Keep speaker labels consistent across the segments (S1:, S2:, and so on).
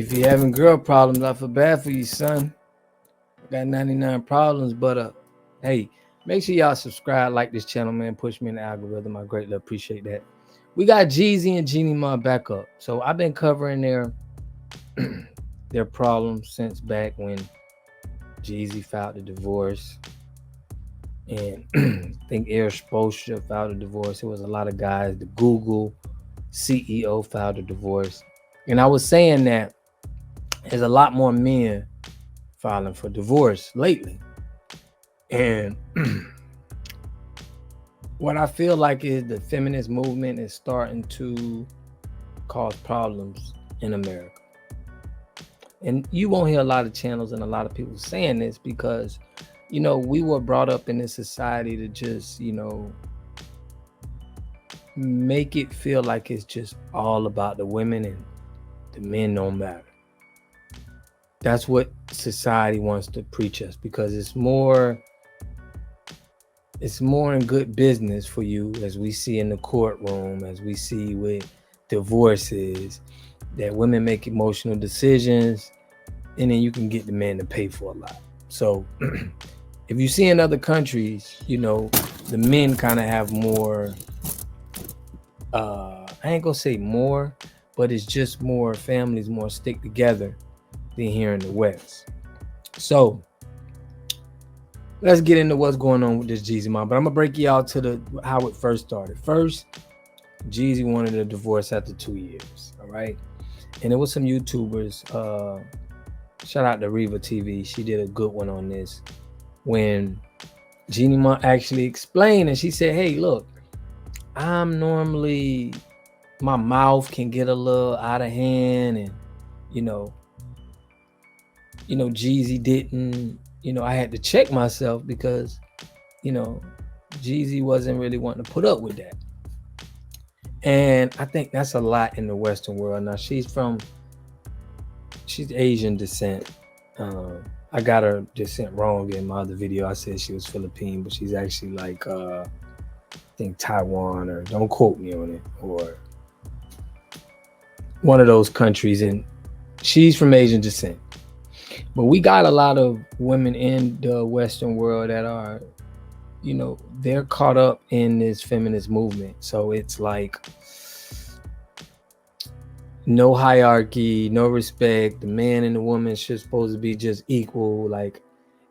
S1: If you're having girl problems, I feel bad for you, son. I got 99 problems, but hey, make sure y'all subscribe, like this channel, man. Push me in the algorithm. I greatly appreciate that. We got Jeezy and Jeannie Mai back up. So I've been covering their problems since back when Jeezy filed the divorce. And I think Exposure filed a divorce. It was a lot of guys. The Google CEO filed a divorce. And I was saying that there's a lot more men filing for divorce lately. And what I feel like is the feminist movement is starting to cause problems in America. And you won't hear a lot of channels and a lot of people saying this because, we were brought up in this society to just, make it feel like it's just all about the women and the men don't matter. That's what society wants to preach us because it's more in good business for you, as we see in the courtroom, as we see with divorces, that women make emotional decisions and then you can get the man to pay for a lot. So if you see in other countries, the men kind of have more, I ain't gonna say more, but it's just more families, more stick together than here in the West. So let's get into what's going on with this Jeezy Mai. But I'm gonna break y'all to how it first started. First, Jeezy wanted a divorce after 2 years. All right. And there was some YouTubers, shout out to Reva TV. She did a good one on this. When Jeannie Mai actually explained, and she said, hey, look, I'm normally, my mouth can get a little out of hand, and Jeezy didn't, I had to check myself because, Jeezy wasn't really wanting to put up with that. And I think that's a lot in the Western world. Now she's Asian descent. I got her descent wrong in my other video. I said she was Philippine, but she's actually like, I think Taiwan, or don't quote me on it, or one of those countries. And she's from Asian descent. But we got a lot of women in the Western world that are, they're caught up in this feminist movement. So it's like no hierarchy, no respect. The man and the woman should supposed to be just equal. Like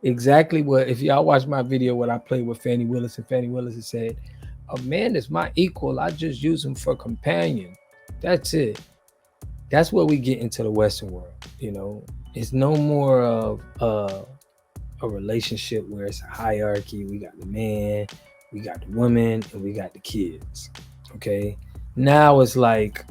S1: exactly what, if y'all watch my video, what I played with Fannie Willis, and Fannie Willis has said, a man is my equal. I just use him for companion. That's it. That's where we get into the Western world. It's no more of a relationship where it's a hierarchy. We got the man, we got the woman, and we got the kids. Okay. Now it's like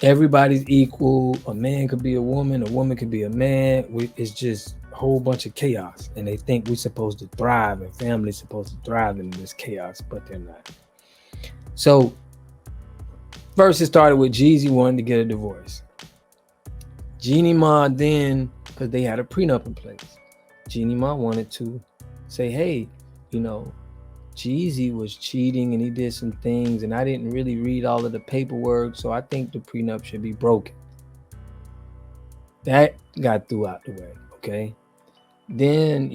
S1: everybody's equal. A man could be a woman could be a man. It's just a whole bunch of chaos. And they think we're supposed to thrive and families supposed to thrive in this chaos, but they're not. So first it started with Jeezy wanting to get a divorce. Jeannie Mai then, because they had a prenup in place, Jeannie Mai wanted to say, hey, Jeezy was cheating and he did some things and I didn't really read all of the paperwork, so I think the prenup should be broken. That got threw out the way, okay? Then,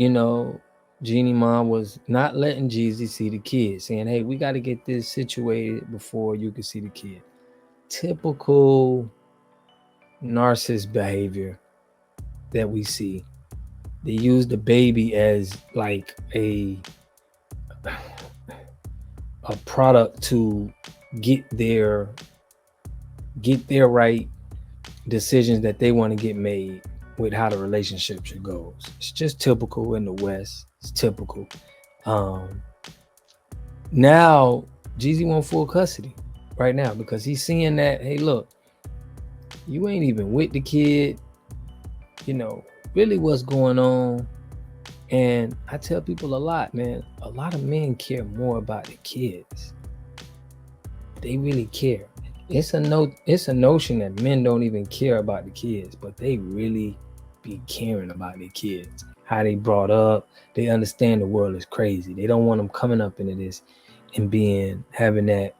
S1: Jeannie Mai was not letting Jeezy see the kid, saying, hey, we got to get this situated before you can see the kid. Typical narcissist behavior that we see. They use the baby as like a product to get their right decisions that they want to get made with how the relationship should go. It's just typical in the West. It's typical. Now Jeezy want full custody right now because he's seeing that, hey, look, you ain't even with the kid, really what's going on. And I tell people a lot, man, a lot of men care more about the kids. They really care. It's a notion that men don't even care about the kids, but they really be caring about their kids, how they brought up. They understand the world is crazy. They don't want them coming up into this and having that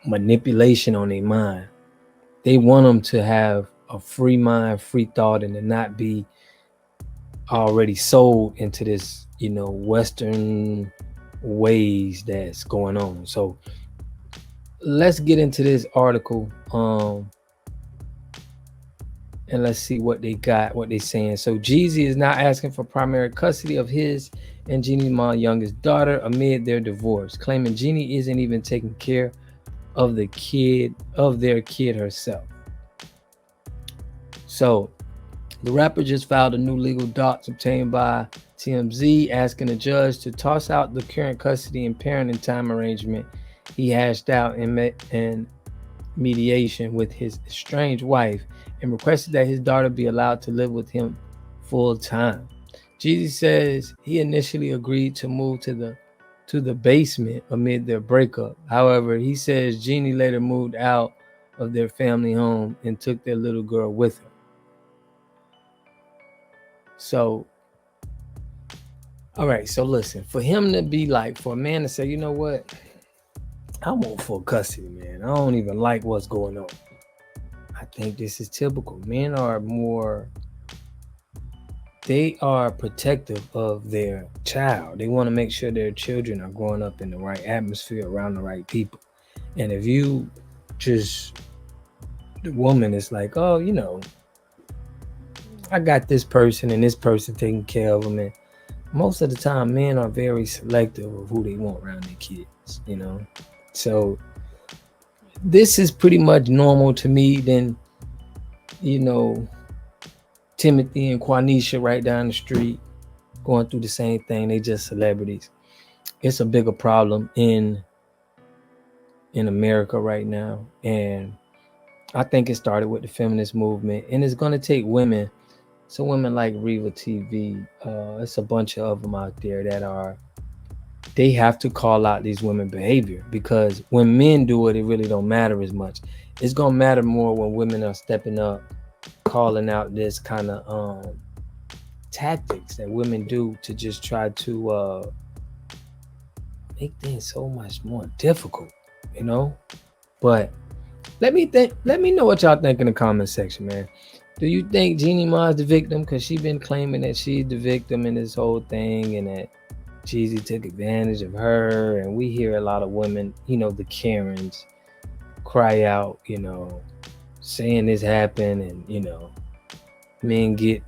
S1: manipulation on their mind. They want them to have a free mind, free thought, and to not be already sold into this, Western ways that's going on. So let's get into this article, and let's see what they got, what they saying. So Jeezy is now asking for primary custody of his and Jeannie Mai youngest daughter amid their divorce, claiming Jeannie isn't even taking care of their kid herself. So the rapper just filed a new legal docs obtained by TMZ, asking the judge to toss out the current custody and parenting time arrangement he hashed out in mediation with his estranged wife, and requested that his daughter be allowed to live with him full time. Jeezy says he initially agreed to move to the basement amid their breakup. However, he says Jeannie later moved out of their family home and took their little girl with her. So, all right, so listen, for him to be like, for a man to say, you know what, I want full custody, man. I don't even like what's going on. I think this is typical. Men are they are protective of their child. They want to make sure their children are growing up in the right atmosphere around the right people. And if you just, the woman is like, oh, I got this person and this person taking care of them. And most of the time, men are very selective of who they want around their kids, So this is pretty much normal to me than, Timothy and Quanisha right down the street going through the same thing. They just celebrities. It's a bigger problem in America right now. And I think it started with the feminist movement. And it's going to take women. So women like Reva TV, it's a bunch of them out there that they have to call out these women behavior, because when men do it, it really don't matter as much. It's going to matter more when women are stepping up, calling out this kind of tactics that women do to just try to make things so much more difficult, But let me know what y'all think in the comment section, man. Do you think Jeannie Mai is the victim? Because she's been claiming that she's the victim in this whole thing, and that Jeezy took advantage of her. And we hear a lot of women, the Karens, cry out, saying this happened, and, men get,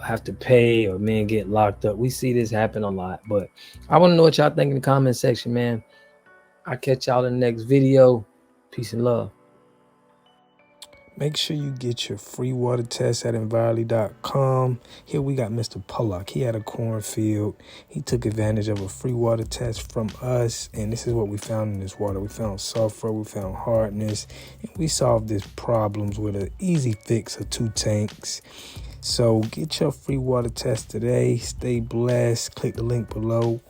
S1: have to pay, or men get locked up. We see this happen a lot. But I want to know what y'all think in the comment section, man. I'll catch y'all in the next video. Peace and love. Make sure you get your free water test at envirely.com. Here we got Mr. Pollock. He had a cornfield. He took advantage of a free water test from us. And this is what we found in this water. We found sulfur. We found hardness. And we solved these problems with an easy fix of 2 tanks. So get your free water test today. Stay blessed. Click the link below.